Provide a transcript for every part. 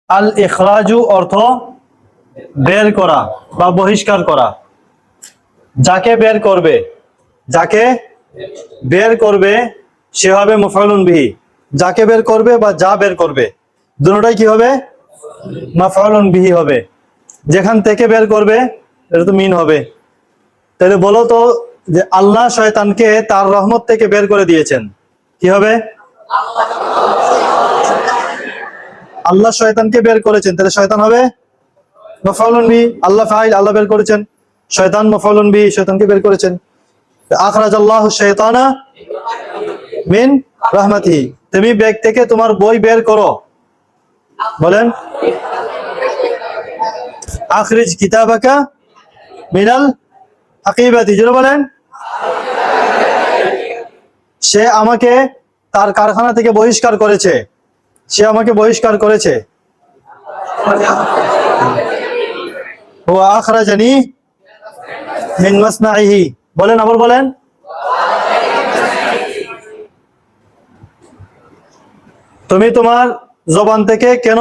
আল ইখরাজু অর্থ বের করা বা বহিষ্কার করা। যাকে বের করবে, যাকে বের করবে সে হবে মাফউলুন বিহি। যাকে বের করবে বা যা বের করবে দুটোটাই কি হবে? মাফউলুন বিহি হবে। যেখান থেকে বের করবে এটা তো মিন হবে। তাহলে বলো তো যে আল্লাহ শয়তানকে তার রহমত থেকে বের করে দিয়েছেন, কি হবে? আল্লাহ শয়তানকে বের করেছেন, তাহলে শয়তান হবে মাফউলুন বিহি। আল্লাহ ফাইল, আল্লাহ বের করেছেন। শয়তান মাফউলুন বিহি, শয়তানকে বের করেছেন। আখরাজাল্লাহু শাইতানা মিন রাহমাতিহি। তুমি ব্যাগ থেকে তোমার বই বের করো, বলেন আখরিজ কিতাবাকা মিনাল হাকিবাতি, জোরে বলেন। সে আমাকে তার কারখানা থেকে বহিষ্কার করেছে, সে আমাকে বহিষ্কার করেছে। ওয়া আখরাজানি মিন মাসনাইহি, বলেন আবার বলেন। তুমি তোমার জবান থেকে কেন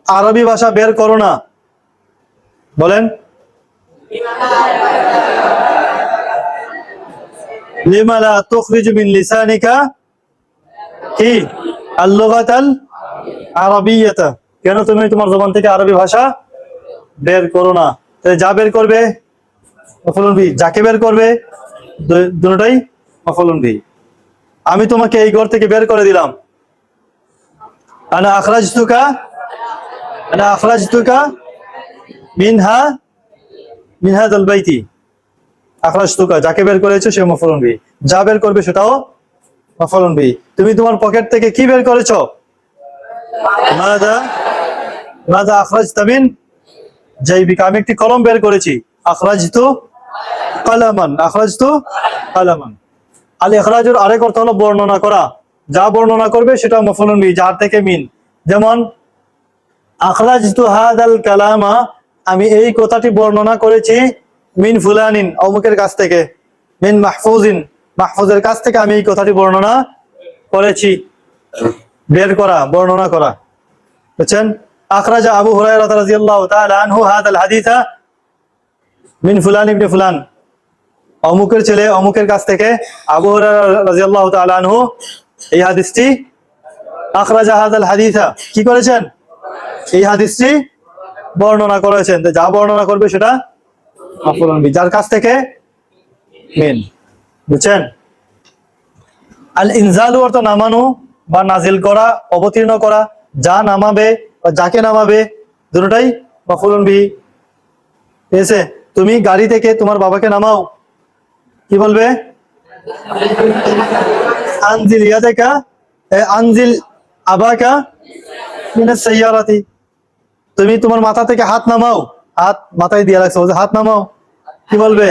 আরবি ভাষা বের করো না, বলেন। লিমা লা তুখরিজু মিন লিসানিকা কি আল-লুগাতাল আরাবিয়্যাতা, কেন তুমি তোমার জবান থেকে আরবি ভাষা বের করো না? তাহলে যা বের করবে মাফউলুন বিহি, যাকে বের করবে দুটোটাই মাফউলুন বিহি। আমি তোমাকে এই ঘর থেকে বের করে দিলাম, আনা আখরাজতুকা, আনা আখরাজতুকা মিনহা মিন হাযাল বাইতি। আখরাজতুকা, যাকে বের করেছো সে মাফউলুন বিহি, যা বের করবে সেটাও মাফউলুন বিহি। তুমি তোমার পকেট থেকে কি বের করেছো? মাযা মাযা আখরাজতা মিন জাইবিকা, আমি একটি কলম বের করেছি। আখরাজতু কালামান, আখরাজতু কালামান। আল ইখরাজের আরেক অর্থ হলো বর্ণনা করা। যা বর্ণনা করবে সেটা মাফউলুন বিহি, যার থেকে মিন। যেমন আখরাজতু হাদাল কালামা, আমি এই কথাটি বর্ণনা করেছি মিন ফুলানিন, অমুকের কাছ থেকে। মিন মাহফুজিন, মাহফুজের কাছ থেকে আমি এই কথাটি বর্ণনা করেছি। বের করা, বর্ণনা করা, বুঝছেন? আখরাজা আবু হুরায়রা রাদিয়াল্লাহু তাআলা আনহু হাদাল হাদিসা মিন ফুলান ইবনে ফুলান, অমুকের ছেলে অমুকের কাছ থেকে আবু হুরায়রা রাদিয়াল্লাহু তাআলা আনহু এই হাদিসটি, আখরাজা হাদাল হাদিসা, কি করেছেন? এই হাদিসটি বর্ণনা করেছেন। যা বর্ণনা করবে সেটা মাফউলুন বিহি, যার কাছ থেকে মিন, বুঝছেন? আল ইনজালু অর্থ নামানো বা নাজিল করা, অবতীর্ণ করা। যা নামাবে বা যাকে নামাবে দুটোটাই মাফউলুন বিহি। ঠিক আছে? তুমি গাড়ি থেকে তোমার বাবাকে নামাও, কি বলবে? আনজিল ইয়াদাকা, আনজিল আবাকা মিনাস সাইয়ারাতি। তুমি তোমার মাথা থেকে হাত নামাও, হাত মাথায় দিয়ে রাখছো, হাত নামাও, কি বলবে?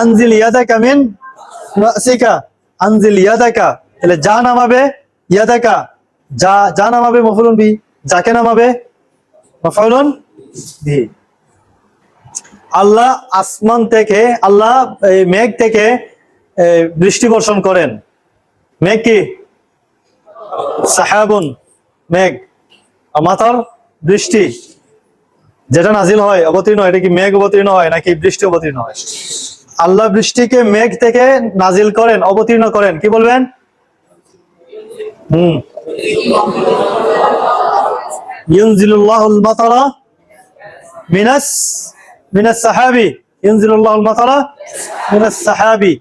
আনজিল ইয়াদাকা মিন রাসিকা, আনজিল ইয়াদাকা। তাহলে যা নামাবে, ইয়াদাকা, যা যা নামাবে মাফউলুন বিহি, যাকে নামাবে মাফউলুন বিহি। আল্লাহ আসমান থেকে, আল্লাহ মেঘ থেকে বৃষ্টি বর্ষণ করেন। মেঘ কি? সাহাবুন, মেঘ। মাতার বৃষ্টি যেটা নাজিল হয়, অবতীর্ণ হয়, এটা কি মেঘ অবতীর্ণ হয় নাকি বৃষ্টি অবতীর্ণ হয়? আল্লাহ বৃষ্টিকে মেঘ থেকে নাজিল করেন, অবতীর্ণ করেন, কি বলবেন? ইউনজিলুল্লাহুল মাতারা মিনাস মিনাস সাহাবি, ইউনজিলুল্লাহুল মাতারা মিনাস সাহাবি।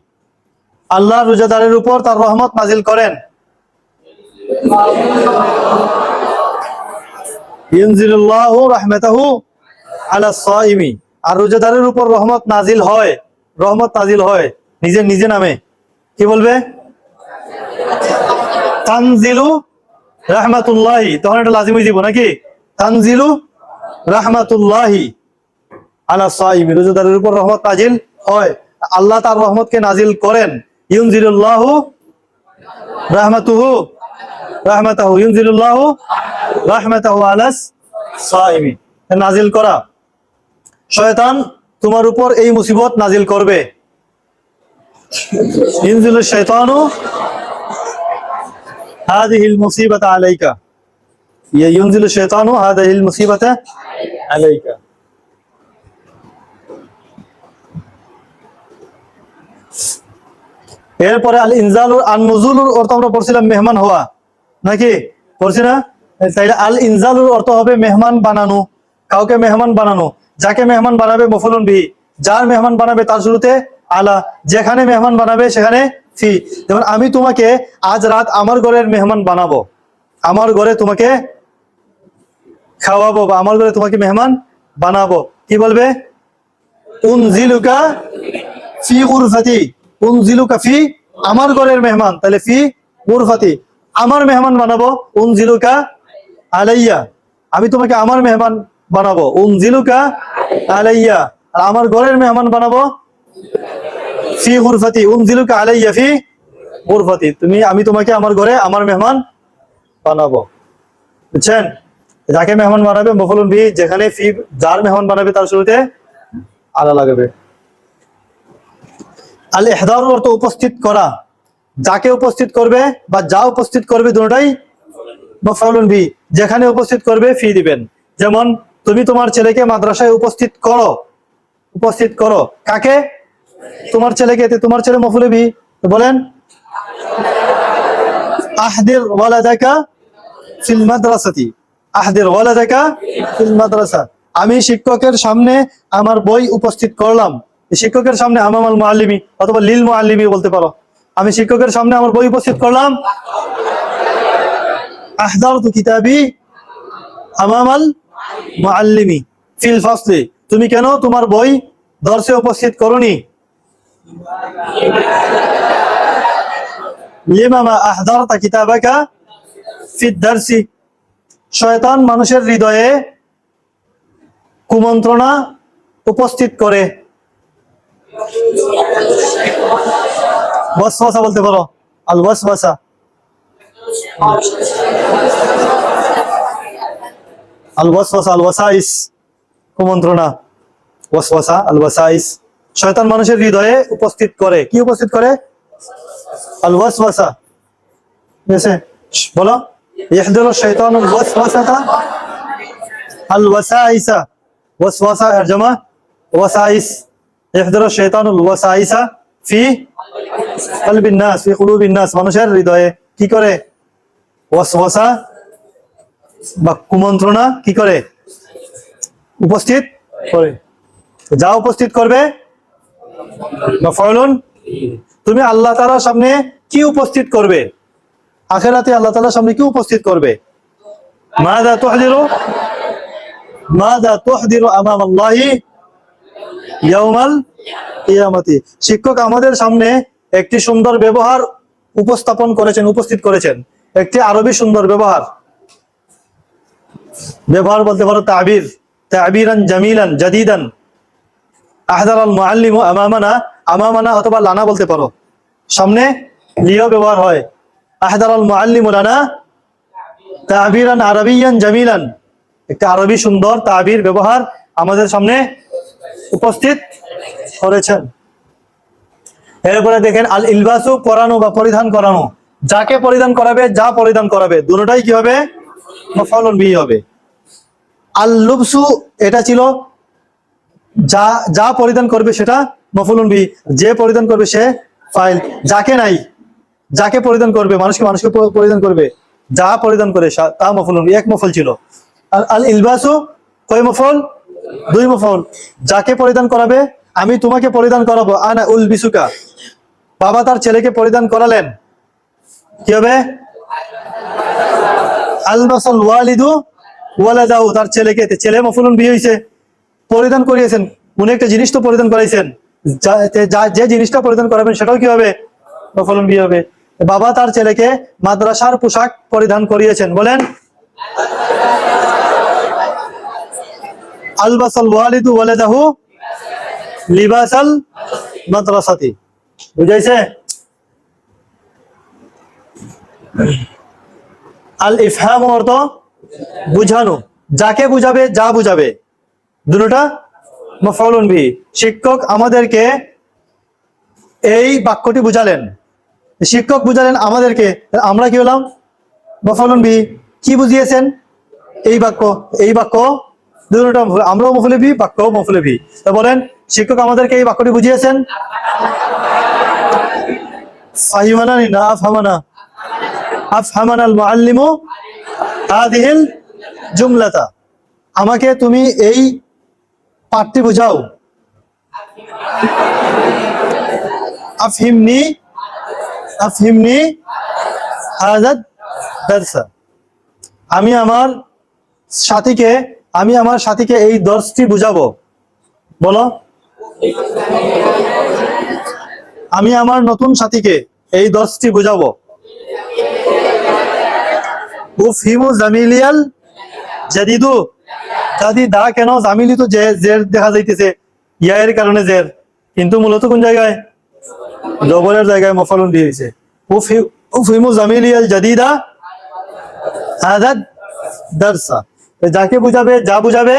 আল্লাহ রোজাদারের উপর তার রহমত নাজিল করেন। ইউনজিলুল্লাহু রাহমাতাহু আলা সাইমি, আর রোজাদারের উপর রহমত নাজিল হয়, রহমত নাজিল হয় নিজে নিজে নামে, কি বলবে? তানজিলু রাহমাতুল্লাহি, তখন এটা লাজিমি দিব নাকি? তানজিলু রাহমাতুল্লাহি আলা সাইমি, রোজাদারের উপর রহমত নাজিল হয়, আল্লাহ তার রহমতকে নাজিল করেন। ইউনজিলুল্লাহু রাহমাতুহু রাহমাতাহু, ইউনজিলুল্লাহু রাহমাতাহু আলাস সাইমি, নাজিল করা। শয়তান তোমার উপর এই মুসিবত নাজিল করবে। ইনজিলুশ শাইতানু হাযিহিল মুসিবাতা আলাইকা, ইউনজিলু শাইতানু হাযাহিল মুসিবাতা আলাইকা। এরপরে আল ইনজালুর আন নুজুলুর অর্থ আমরা পড়ছিলাম মেহমান হওয়া, নাকি পড়ছি না? তাইলে আল ইনজালুর অর্থ হবে মেহমান বানানো, কাউকে মেহমান বানানো। যাকে মেহমান বানাবে মফুলুন বিহি, যার মেহমান বানাবে তার শুরুতে আলা, যেখানে মেহমান বানাবে সেখানে ফি। যেমন আমি তোমাকে আজ রাত আমার ঘরের মেহমান বানাবো, আমার ঘরে তোমাকে খাওয়াবো বা আমার ঘরে তোমাকে মেহমান বানাবো, কি বলবে? উনজিলুকা ফি গুরফাতি, উনজিলুকা ফি, আমার ঘরের মেহমান, তাহলে ফি গুরফাতি, আমার মেহমান বানাবো। উনজিলুকা আলাইয়া, আমি তোমাকে আমার মেহমান বানাবো। উনজিলুকা আলাইয়া, আর আমার ঘরের মেহমান বানাবো ফি গুরফাতি। উনজিলুকা আলাইয়া ফি গুরফাতি, আমি তোমাকে আমার ঘরে আমার মেহমান বানাবো। বুঝছেন? যাকে মেহমান বানাবে মফুলুন বিহি, যেখানে ফি, যার মেহমান বানাবে তার শুরুতে আলা লাগবে। আল ইহদার অর্থ উপস্থিত করা, যাকে উপস্থিত করবে বা যা উপস্থিত করবে দুটোটাই মাফউলুন বিহি, যেখানে উপস্থিত করবে ফি দিবেন। যেমন তুমি তোমার ছেলেকে মাদ্রাসায় উপস্থিত করো, উপস্থিত করো কাকে? তোমার ছেলেকে, তোমার ছেলে মাফউলুন বিহি, তো বলেন আহদির ওয়ালাদাকা ফিল মাদ্রাসাতি, আহদির ওয়ালাদাকা ফিল মাদ্রাসা, আমি শিক্ষকের সামনে আমার বই উপস্থিত করলাম। শিক্ষকের সামনে আমামাল মুআল্লিমি অথবা লিল মুআল্লিমি বলতে পারো, আমি শিক্ষকের সামনে আমার বই উপস্থিত করলাম। আহদারতু কিতাবি আমামাল মুআল্লিমি ফিল ফাসলি, তুমি কেন তোমার বই দর্শে উপস্থিত করনি? লিমা মা আহদারতা কিতাবাকা ফিদ দারসি, শয়তান মানুষের হৃদয়ে কুমন্ত্রণা উপস্থিত করে। ওয়াসওয়াসা বলতে পারো, আল ওয়াসওয়াসা, আল ওয়াসওয়াসা, আল ওয়াসাইস, কুমন্ত্রণা, ওয়াসওয়াসা আল ওয়াসাইস, শয়তান মানুষের হৃদয়ে উপস্থিত করে, কি উপস্থিত করে? আল ওয়াসওয়াসা। এসে বলো, ইহদিরু শাইতানুল ওয়াসওয়াসাতা আল ওয়াসাইসা, ওয়াসওয়াসা এর জামা ওয়াসাইস, ইহদিরু শাইতানুল ওয়াসাইসা ফি কলবিন নাস, ফি কুলুবিন নাস, মানুষের হৃদয়ে কি করে? ওয়াসওয়াসা বা কুমন্ত্রণা কি করে? উপস্থিত করে। যা উপস্থিত করবে মাফউলুন, তুমি আল্লাহ তাআলার সামনে কি উপস্থিত করবে? আখিরাতে আল্লাহ তাআলার সামনে কি উপস্থিত করবে? মাযা তুহদিরু, মাযা তুহদিরু আমাম আল্লাহি ইয়াউমাল কিয়ামতি, শিক্ষক আমাদের সামনে একটি সুন্দর ব্যবহার উপস্থাপন করেছেন, উপস্থিত করেছেন, একটি আরবি সুন্দর ব্যবহার। ব্যবহার বলতে পারো তাবির, তাবিরান জামিলান জাদিদান। আহদারাল মুআল্লিমু আমামানা, আমামানা অথবা লানা বলতে পারো, সামনে লিও ব্যবহার হয়। আহদারাল মুআল্লিমু লানা তাবিরান আরবিয়ান জামিলান, একটা আরবি সুন্দর তাবির ব্যবহার আমাদের সামনে উপস্থিত করেছেন। এরপরে দেখেন আল ইলবাসু, পরানো বা পরিধান করানো, যাকে পরিধান করাবে, যা পরিধান করাবে দুটোটাই কি হবে? মাফউলুন বিহি হবে। আল লুবসু, এটা ছিল যা, যা পরিধান করবে সেটা মাফউলুন বিহি, যে পরিধান করবে সে ফাইল। যাকে নাই, যাকে পরিধান করবে, মানুষকে মানুষকে পরিধান করবে, যা পরিধান করে তা মাফউলুন বিহি, এক মফউল ছিল। আর আল ইলবাসু কয় মফউল? দুই মফউল। যাকে পরিধান করাবে, আমি তোমাকে পরিধান করাবো, আনা উলবিসুকা, বাবা তার ছেলেকে পরিধান করালেন, কি হবে? আলবাসাল ওয়ালিদু ওয়ালাদাহু, তার ছেলেকে, ছেলে মাফউলুন বিহি হইছে, পরিধান করিয়েছেন, কোন একটা জিনিস তো পরিধান করাইছেন, যে জিনিসটা পরিধান করাবেন সেটাও কি হবে? মাফউলুন বিহি হবে। বাবা তার ছেলেকে মাদ্রাসার পোশাক পরিধান করিয়েছেন, বলেন আলবাসাল ওয়ালিদু ওয়ালাদাহু লিবাসাল মাদ্রাসাতি। বুঝাইছে? আল ইফহাম অর্থ বুঝানো, যাকে বুঝাবে, যা বুঝাবে দুটোটা মাফউলুন বিহি। শিক্ষক আমাদেরকে এই বাক্যটি বুঝালেন, শিক্ষক বুঝালেন আমাদেরকে, আমরা কি হলাম? মাফউলুন বিহি। কি বুঝিয়েছেন? এই বাক্য দুটোটা আমরাও মফুলে বি, বাক্যও মফুলে বি। তা বলেন শিক্ষক আমাদেরকে এই বাক্যটি বুঝিয়েছেন, ফাহিমানা না আফহামানা? আফহামানা আল মুআল্লিমু হাদিহিল জুমলাতা। আমাকে তুমি এই পাঠটি বুঝাও। আফহিমনি আফহিমনি হাযা দারসা। আমি আমার সাথীকে এই দর্শটি বুঝাবো। বলো, আমি আমার নতুন সাথীকে এই দর্শটি বুঝাবো। উফহিমু জামিলিয়াল জাদিদু। দাদি দা কেন? জামিলি তো জের দেখা যাইতেছে, ইয়ের কারণে জের, কিন্তু মূলত কোন জায়গায়? জবরের জায়গায় মফালুন দিয়েছে। উফহিমু জামিলিয়াল জাদিদা হাযা দারসা। যাকে বুঝাবে, যা বুঝাবে,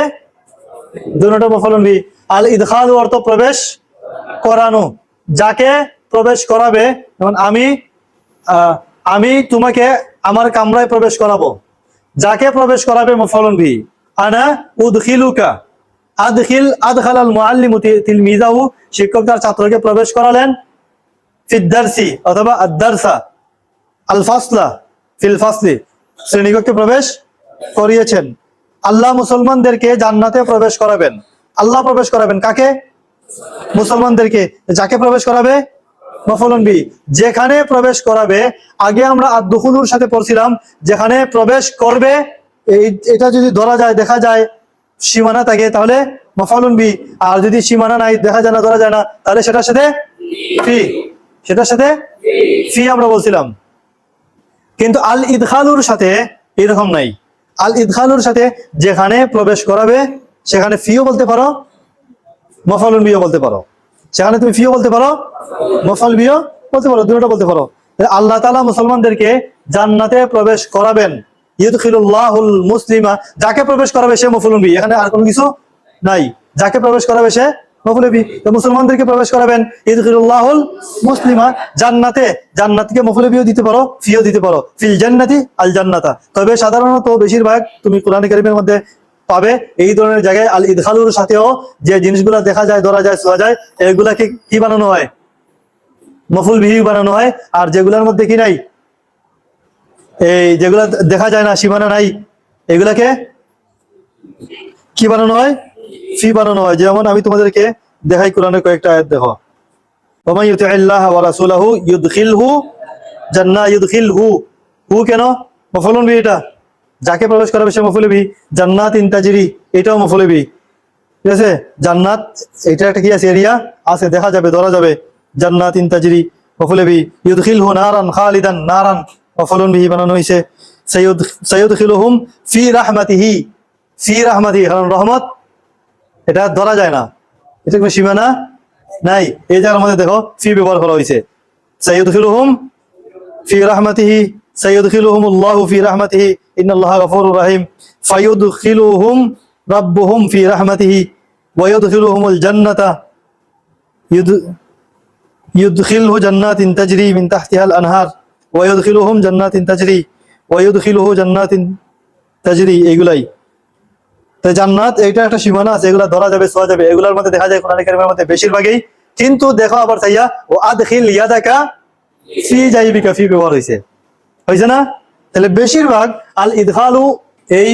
দুটোটা মফালুন বি। আল ইদখাল অর্থ প্রবেশ করানো। যাকে প্রবেশ করাবে, যেমন আমি তোমাকে আমার কামরায় প্রবেশ করাবো। যাকে প্রবেশ করাবে মফালুন বি। আনা উদখিলুকা। আদখালাল মুআল্লিমু তিলমিযাহু। শিক্ষক তার ছাত্রকে প্রবেশ করালেন। ফিদ দারসি অথবা আদ-দারসা। আল ফাসলা ফিল ফাসলি। শ্রেণীকক্ষে প্রবেশ করিয়েছেন। আল্লাহ মুসলমানদেরকে জান্নাতে প্রবেশ করাবেন। আল্লাহ প্রবেশ করাবেন কাকে? মুসলমানদেরকে। যাকে প্রবেশ করাবে মফউলুন বি। যেখানে প্রবেশ করাবে, আগে আমরা আদ-দুখুলুর সাথে পড়ছিলাম, যেখানে প্রবেশ করবে, এটা যদি ধরা যায়, দেখা যায় সীমানা থাকে, তাহলে মফউলুন বি। আর যদি সীমানা নাই, দেখা যায় না, ধরা যায় না, তাহলে সেটার সাথে ফি আমরা বলছিলাম। কিন্তু আল ইদখালুর সাথে এরকম নাই। আল ইদখালুর সাথে যেখানে প্রবেশ করাবে সেখানে ফিও বলতে পারো, মফউলুন বিও বলতে পারো। সেখানে তুমি ফিও বলতে পারো, মফউল বিও বলতে পারো, দুটোটা বলতে পারো। আল্লাহ তাআলা মুসলমানদেরকে জান্নাতে প্রবেশ করাবেন। ইউদখিলুল্লাহুল মুসলিমা। যাকে প্রবেশ করাবে সে মফউলুন বি, এখানে আর কোনো কিছু নাই। যাকে প্রবেশ করাবে সে মফউল বি। তো মুসলমানদেরকে প্রবেশ করাবেন ইউদখিলুল্লাহুল মুসলিমা জান্নাতে। জান্নাতকে মফউল বিও দিতে পারো, ফিও দিতে পারো। ফিল জান্নাতি আল জান্নাতা। তবে সাধারণত বেশিরভাগ তুমি কোরআন কারীমের মধ্যে পাবে এই ধরনের জায়গায় আল ইদখালুর সাথেও যে জিনিসগুলো দেখা যায়, ধরা যায়, ছোঁয়া যায়, এগুলাকে কি বানানো হয়? মফউল বিহি বানানো হয়। আর যেগুলোর মধ্যে কি নাই, এই যেগুলা দেখা যায় না, সীমানা নাই, এগুলাকে কি বানানো হয়? ফি বানানো হয়। যেমন আমি তোমাদেরকে দেখাই কোরআনের কয়েকটা আয়াত, দেখো। ওয়া ইউতি'িল্লাহ ওয়া রাসূলাহু ইউদখিলহু জান্নাহ। ইউদখিলহু, হু কেন মফউলুন বি? এটা যাকে প্রবেশ করাবে সে মফউল বি। জান্নাতিন তাজরি, এটাও মফউল বি। ঠিক আছে, জান্নাত এটা একটা কি আছে? এরিয়া আছে, দেখা যাবে, ধরা যাবে। জান্নাতিন তাজরি মফউল বি। ইউদখিলহু নারান খালিদান, নারান মফউলুন বিহি বানানো হয়েছে। সাইয়ুদখিলুহুম ফি রাহমাতিহি। ফি রাহমাতিহি, কারণ রহমত এটা ধরা যায় না, এটা কোনো সীমানা নাই। এই জায়গার মধ্যে দেখো ফি ব্যবহার করা হয়েছে। সাইয়ুদখিলুহুম ফি রাহমাতিহি, সাইয়ুদখিলুহুমুল্লাহু ফি রাহমাতিহি, ইন্নাল্লাহা গফুরুর রহিম। ফায়ুদখিলুহুম রাব্বুহুম ফি রাহমাতিহি ওয়া ইউদখিলুহুমুল জান্নাতা। ইউদখিলহু জান্নাতিন তাজরি মিন তাহতিহাল আনহার ওয়া ইউদখিলুহুম জান্নাতিন তাজরি ওয়া ইউদখিলুহু জান্নাতিন তাজরি। এইগুলাই তো জান্নাত, এইটা একটা সীমানা আছে, এগুলা ধরা যাবে, ছোঁয়া যাবে, এগুলোর মধ্যে দেখা যায় কোরআন কারীমের মধ্যে বেশিরভাগই। কিন্তু দেখো আবার চাইয়া ও আদখিল ইয়াদাকা ফি জাইবিকা, ফি ব্যবহার হয়েছে না? তাহলে বেশিরভাগ আল ইদখালু এই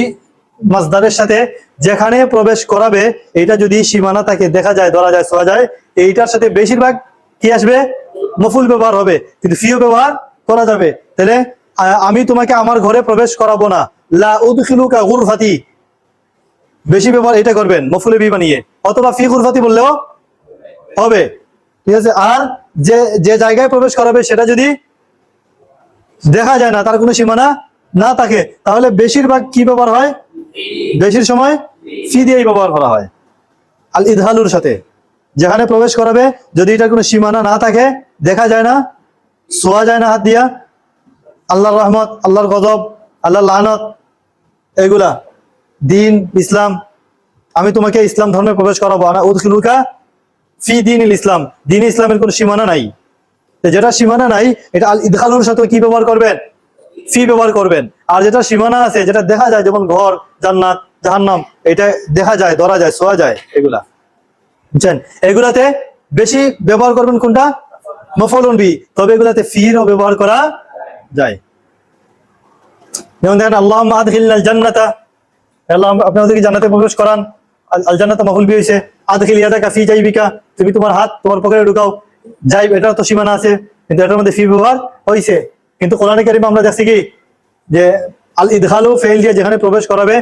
মাসদারের সাথে যেখানে প্রবেশ করাবে, এটা যদি সীমানা থাকে, দেখা যায়, ধরা যায়, ছোঁয়া যায়, এইটার সাথে বেশিরভাগ কি আসবে? মফুল ব্যবহার হবে, কিন্তু ফিও ব্যবহার করা যাবে। তাহলে আমি তোমাকে আমার ঘরে প্রবেশ করাবো না, লা উদখিলুকা গুরফাতি, বেশি ব্যবহার এটা করবেন মফুল বি বানিয়ে, অথবা ফি গুরফাতি বললেও হবে। ঠিক আছে, আর যে জায়গায় প্রবেশ করাবে সেটা যদি দেখা যায় না, তার কোনো সীমানা না থাকে, তাহলে বেশিরভাগ কি ব্যবহার হয়? বেশির সময় ফি দিয়েই ব্যবহার করা হয় আল ইদখালুর সাথে। যেখানে প্রবেশ করাবে, যদি এটার কোনো সীমানা না থাকে, দেখা যায় না, ছোঁয়া যায় না হাত দিয়া, আল্লাহর রহমত, আল্লাহর গজব, আল্লাহর লানত, এগুলা দিন ইসলাম, আমি তোমাকে ইসলাম ধর্মে প্রবেশ করাবো, আনা উদখিলুকা ফি দীনিল ইসলাম, দিন ইসলামের কোনো সীমানা নাই। যেটা সীমানা নাই, এটা আল ইদখালুর সাথে কি ব্যবহার করবেন? ফি ব্যবহার করবেন। আর যেটা সীমানা আছে, যেটা দেখা যায়, যেমন ঘর, জান্নাত, জাহান্নাম, এটা দেখা যায়, ধরা যায়, ছোঁয়া যায়, এগুলা বুঝছেন, এগুলাতে বেশি ব্যবহার করবেন কোনটা? মাফউলুন বিহি। তবে এগুলাতে ফিরও ব্যবহার করা যায়। যেমন দেখেন আল্লাহুম্মা আদখিলনাল জান্নাতা, আল্লাহ আপনি আমাদেরকে জান্নাতে প্রবেশ করান। আল জান্নাত মাফউল বিহি হইছে। আদখিল ইয়াদাকা ফি জাইবিকা, তুমি তোমার হাত তোমার পকেটে ঢুকাও। জাইব, এটা তো সীমানা আছে, কিন্তু এটার মধ্যে ফি ব্যবহার হইছে। কিন্তু কোরআনে কারিমে আমরা দেখছি কি যে আল ইদখালু ফেল দিয়ে যেখানে প্রবেশ করাবে,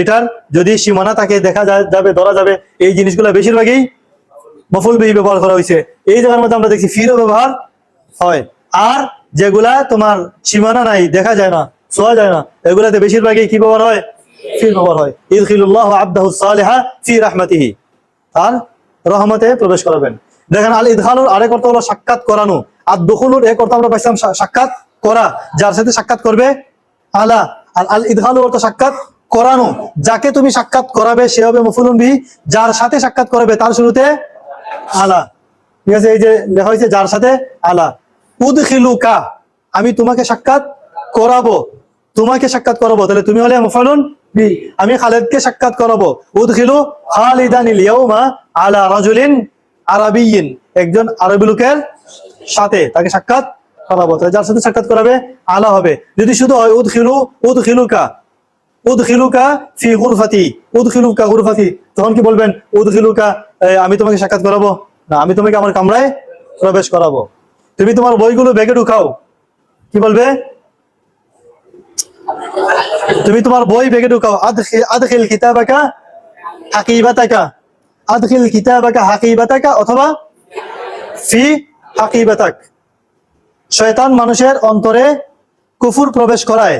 এটার যদি সীমানা থাকে, দেখা যাবে, ধরা যাবে, এই জিনিসগুলো বেশিরভাগই মাফউল বিহি ব্যবহার করা হয়েছে। এই জায়গার মধ্যে আমরা দেখছি ফিরও ব্যবহার হয়। আর যেগুলা তোমার সীমানা নাই, দেখা যায় না, ছোঁয়া যায় না, এগুলাতে বেশিরভাগই কি ব্যবহার হয়? ফির ব্যবহার হয়। ইদখিলুল্লাহু আবদাহু সালিহা ফি রাহমাতিহি, আর রহমতে প্রবেশ করাবেন। দেখেন আল ইদখালুর আরেক অর্থ হলো সাক্ষাৎ করানো, আর দুখুলুর এক অর্থ আমরা পাইছিলাম সাক্ষাৎ করা, যার সাথে সাক্ষাৎ করবে আলা। আর আল ইদখালু অর্থ সাক্ষাৎ করানো, যাকে তুমি সাক্ষাৎ করাবে সে হবে মাফউলুন বিহি, যার সাথে সাক্ষাৎ করাবে তার শুরুতে আলা। ঠিক আছে, এই যে লেখা হয়েছে যার সাথে আলা। উদখিলুকা, আমি তোমাকে সাক্ষাৎ করাবো, তোমাকে সাক্ষাৎ করাবো, তাহলে তুমি হলে মাফউলুন বিহি, আমি খালিদকে সাক্ষাৎ করাবো। উদখিলু খালিদানিল ইয়াউমা আলা রাজুলিন আরাবিয়্যিন, একজন আরবি লোকের সাথে তাকে সাক্ষাৎ করাবো, তাহলে যার সাথে সাক্ষাৎ করাবে আলা হবে। যদি শুধু হয় উদখিলুকা উদখিলুকা ফি গুরফাতি, উদখিলুকা গুরফাতি, তখন কি বলবেন? উদখিলুকা, আমি তোমাকে সাক্ষাৎ করাবো না, আমি তোমাকে আমার কামরায় প্রবেশ করাবো। তুমি তোমার বইগুলো ব্যাগে ঢুকাও, কি বলবে? তুমি তোমার বই ব্যাগে ঢুকাও। আদখিল কিতাবাকা হাকিবাতাকা, আদখিল কিতাবাকা হাকিবাতাকা, অথবা ফি হাকিবাতাক। শয়তান মানুষের অন্তরে কুফর প্রবেশ করায়।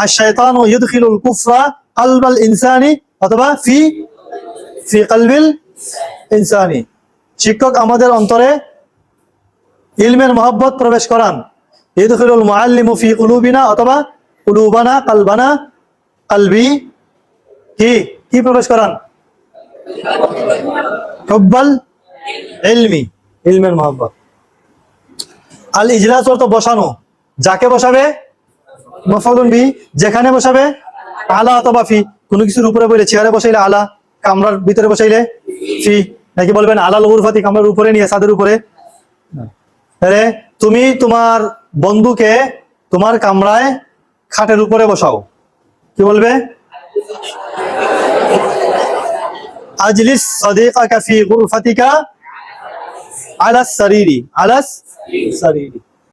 আশ-শায়তানু ইউদখিলুল কুফরা কলবাল ইনসানি, অথবা ফি কলবিল ইনসানি। শিক্ষক আমাদের অন্তরে ইলমের মহব্বত প্রবেশ করান। ইউদখিলুল মুআল্লিমু ফি কুলুবিনা, অথবা কুলুবানা কলবানা কলবি, কি প্রবেশ করান? হুব্বাল ইলমি, ইলমের মহব্বত। আল ইজলাস অর্থ বসানো, যাকে বসাবে মাফউলুন বিহি, যেখানে বসাবে আলা অথবা ফি। কোনো কিছুর উপরে বলে, চেয়ারে বসাইলে আলা, কামরার ভিতরে বসাইলে ফি। নাকি বলবেন আলাল গুরফাতি, কামরার উপরে নিয়ে, ছাদের উপরে। তাহলে তুমি তোমার বন্ধুকে তোমার কামরায় খাটের উপরে বসাও, কি বলবে? আজলিস সাদিকাকা ফি গুরফাতিকা আলাস সারিরি, আলাস সারিরি।